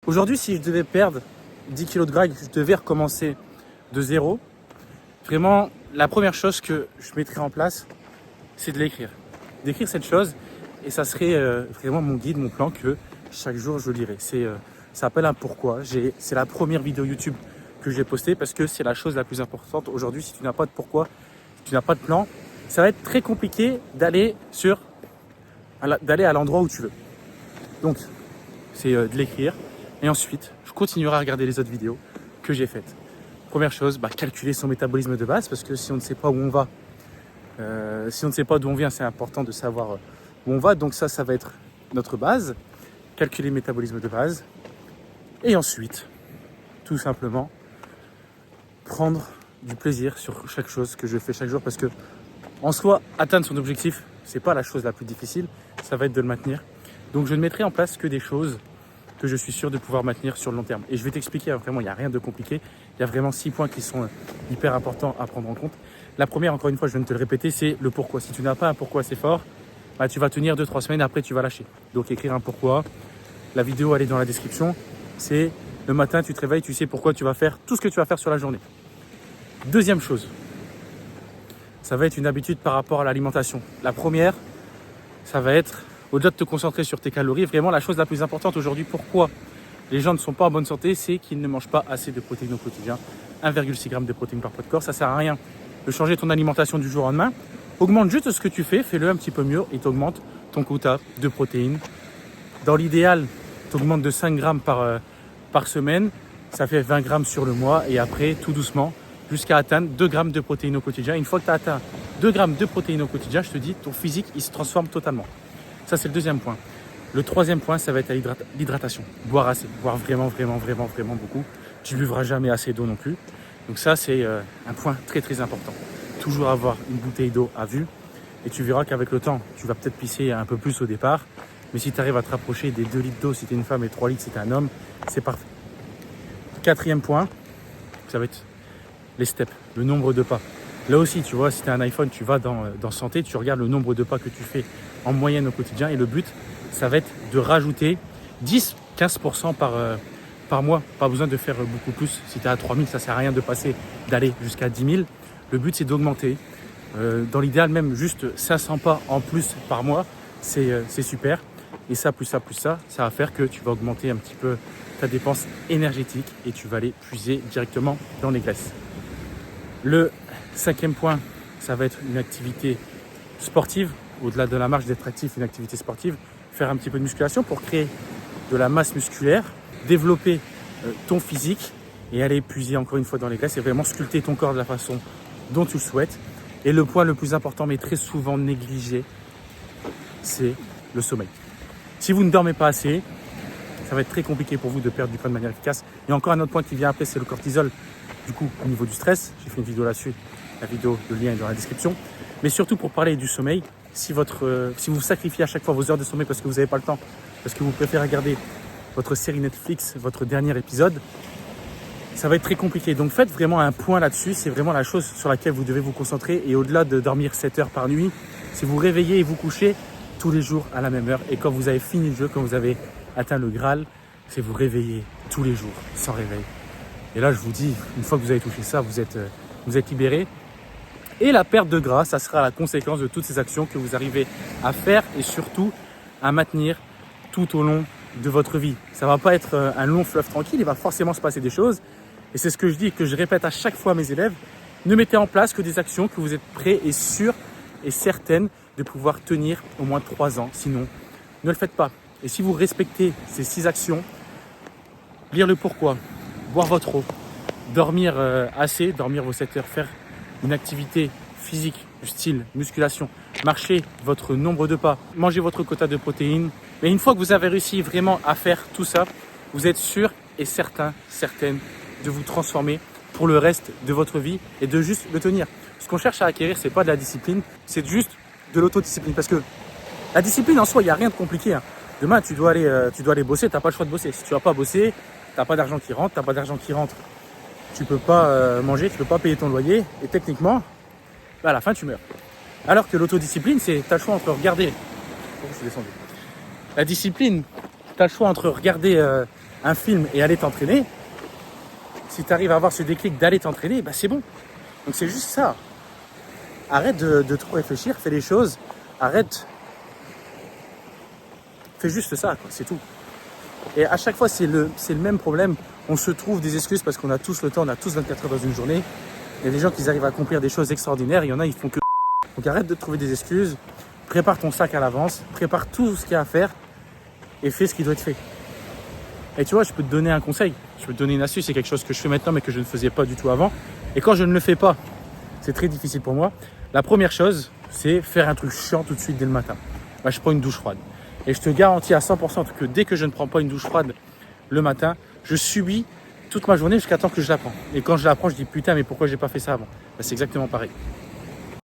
Aujourd'hui, si je devais perdre 10 kilos de gras et que je devais recommencer de zéro, vraiment, la première chose que je mettrais en place, c'est de l'écrire. D'écrire cette chose, et ça serait vraiment mon guide, mon plan que chaque jour je lirai. Ça s'appelle un pourquoi. C'est la première vidéo YouTube que j'ai postée parce que c'est la chose la plus importante. Aujourd'hui, si tu n'as pas de pourquoi, si tu n'as pas de plan, ça va être très compliqué d'aller à l'endroit où tu veux. Donc, c'est de l'écrire. Et ensuite, je continuerai à regarder les autres vidéos que j'ai faites. Première chose, calculer son métabolisme de base, parce que si on ne sait pas où on va, si on ne sait pas d'où on vient, c'est important de savoir où on va. Donc ça va être notre base. Calculer le métabolisme de base. Et ensuite, tout simplement, prendre du plaisir sur chaque chose que je fais chaque jour, parce que en soi, atteindre son objectif, c'est pas la chose la plus difficile, ça va être de le maintenir. Donc je ne mettrai en place que des choses que je suis sûr de pouvoir maintenir sur le long terme. Et je vais t'expliquer, vraiment, il n'y a rien de compliqué. Il y a vraiment 6 points qui sont hyper importants à prendre en compte. La première, encore une fois, je viens de te le répéter, c'est le pourquoi. Si tu n'as pas un pourquoi assez fort, tu vas tenir 2-3 semaines, après tu vas lâcher. Donc écrire un pourquoi. La vidéo, elle est dans la description. C'est le matin, tu te réveilles, tu sais pourquoi tu vas faire tout ce que tu vas faire sur la journée. Deuxième chose, ça va être une habitude par rapport à l'alimentation. La première, ça va être, au-delà de te concentrer sur tes calories, vraiment la chose la plus importante aujourd'hui, pourquoi les gens ne sont pas en bonne santé, c'est qu'ils ne mangent pas assez de protéines au quotidien. 1,6 g de protéines par poids de corps, ça ne sert à rien de changer ton alimentation du jour au lendemain. Augmente juste ce que tu fais, fais-le un petit peu mieux et t'augmente ton quota de protéines. Dans l'idéal, tu augmentes de 5 grammes par semaine, ça fait 20 grammes sur le mois et après, tout doucement, jusqu'à atteindre 2 grammes de protéines au quotidien. Une fois que tu as atteint 2 grammes de protéines au quotidien, je te dis, ton physique, il se transforme totalement. Ça, c'est le deuxième point. Le troisième point, ça va être l'hydratation. Boire assez, boire vraiment beaucoup. Tu ne buvras jamais assez d'eau non plus. Donc ça, c'est un point très très important. Toujours avoir une bouteille d'eau à vue. Et tu verras qu'avec le temps, tu vas peut-être pisser un peu plus au départ. Mais si tu arrives à te rapprocher des 2 litres d'eau si tu es une femme et 3 litres si tu es un homme, c'est parfait. Quatrième point, ça va être les steps, le nombre de pas. Là aussi, tu vois, si tu as un iPhone, tu vas dans santé, tu regardes le nombre de pas que tu fais en moyenne au quotidien. Et le but, ça va être de rajouter 10-15% par mois. Pas besoin de faire beaucoup plus. Si tu es à 3000, ça ne sert à rien d'aller jusqu'à 10 000. Le but, c'est d'augmenter. Dans l'idéal, même juste 500 pas en plus par mois, c'est super. Et ça, plus ça, ça va faire que tu vas augmenter un petit peu ta dépense énergétique et tu vas aller puiser directement dans les graisses. Le cinquième point, ça va être une activité sportive. Au-delà de la marche, d'être actif, une activité sportive. Faire un petit peu de musculation pour créer de la masse musculaire, développer ton physique et aller puiser encore une fois dans les graisses et vraiment sculpter ton corps de la façon dont tu le souhaites. Et le point le plus important, mais très souvent négligé, c'est le sommeil. Si vous ne dormez pas assez, ça va être très compliqué pour vous de perdre du poids de manière efficace. Et encore un autre point qui vient après, c'est le cortisol. Du coup, au niveau du stress, j'ai fait une vidéo là-dessus. La vidéo, le lien est dans la description. Mais surtout pour parler du sommeil, si vous sacrifiez à chaque fois vos heures de sommeil parce que vous n'avez pas le temps, parce que vous préférez regarder votre série Netflix, votre dernier épisode, ça va être très compliqué. Donc faites vraiment un point là-dessus. C'est vraiment la chose sur laquelle vous devez vous concentrer. Et au-delà de dormir 7 heures par nuit, si vous réveillez et vous couchez tous les jours à la même heure. Et quand vous avez fini le jeu, quand vous avez atteint le Graal, c'est vous réveiller tous les jours sans réveil. Et là, je vous dis, une fois que vous avez touché ça, vous êtes libéré. Et la perte de gras, ça sera la conséquence de toutes ces actions que vous arrivez à faire et surtout à maintenir tout au long de votre vie. Ça ne va pas être un long fleuve tranquille, il va forcément se passer des choses. Et c'est ce que je dis et que je répète à chaque fois à mes élèves. Ne mettez en place que des actions que vous êtes prêts et sûrs et certaines de pouvoir tenir au moins 3 ans. Sinon, ne le faites pas. Et si vous respectez ces 6 actions, lire le pourquoi, boire votre eau, dormir assez, dormir vos 7 heures, faire une activité physique du style musculation, marcher votre nombre de pas, manger votre quota de protéines. Mais une fois que vous avez réussi vraiment à faire tout ça, vous êtes sûr et certaine de vous transformer pour le reste de votre vie et de juste le tenir. Ce qu'on cherche à acquérir, c'est pas de la discipline, c'est juste de l'autodiscipline. Parce que la discipline en soi, il n'y a rien de compliqué. Demain, tu dois aller bosser, tu n'as pas le choix de bosser. Si tu vas pas bosser, tu n'as pas d'argent qui rentre, tu peux pas manger, tu peux pas payer ton loyer et techniquement, à la fin, tu meurs. Alors que l'autodiscipline, c'est tu as le choix entre regarder. La discipline, tu as le choix entre regarder un film et aller t'entraîner, si tu arrives à avoir ce déclic d'aller t'entraîner, bah c'est bon. Donc c'est juste ça. Arrête de trop réfléchir, fais les choses, arrête. Fais juste ça, quoi, c'est tout. Et à chaque fois, c'est le même problème. On se trouve des excuses parce qu'on a tous le temps, on a tous 24 heures dans une journée. Il y a des gens qui arrivent à accomplir des choses extraordinaires, il y en a, ils font que... Donc arrête de trouver des excuses, prépare ton sac à l'avance, prépare tout ce qu'il y a à faire et fais ce qui doit être fait. Et tu vois, je peux te donner un conseil, je peux te donner une astuce, c'est quelque chose que je fais maintenant mais que je ne faisais pas du tout avant. Et quand je ne le fais pas, c'est très difficile pour moi. La première chose, c'est faire un truc chiant tout de suite dès le matin. Bah, je prends une douche froide. Et je te garantis à 100% que dès que je ne prends pas une douche froide le matin, je subis toute ma journée jusqu'à temps que je la prends. Et quand je la prends, je dis putain, mais pourquoi j'ai pas fait ça avant? Bah, c'est exactement pareil.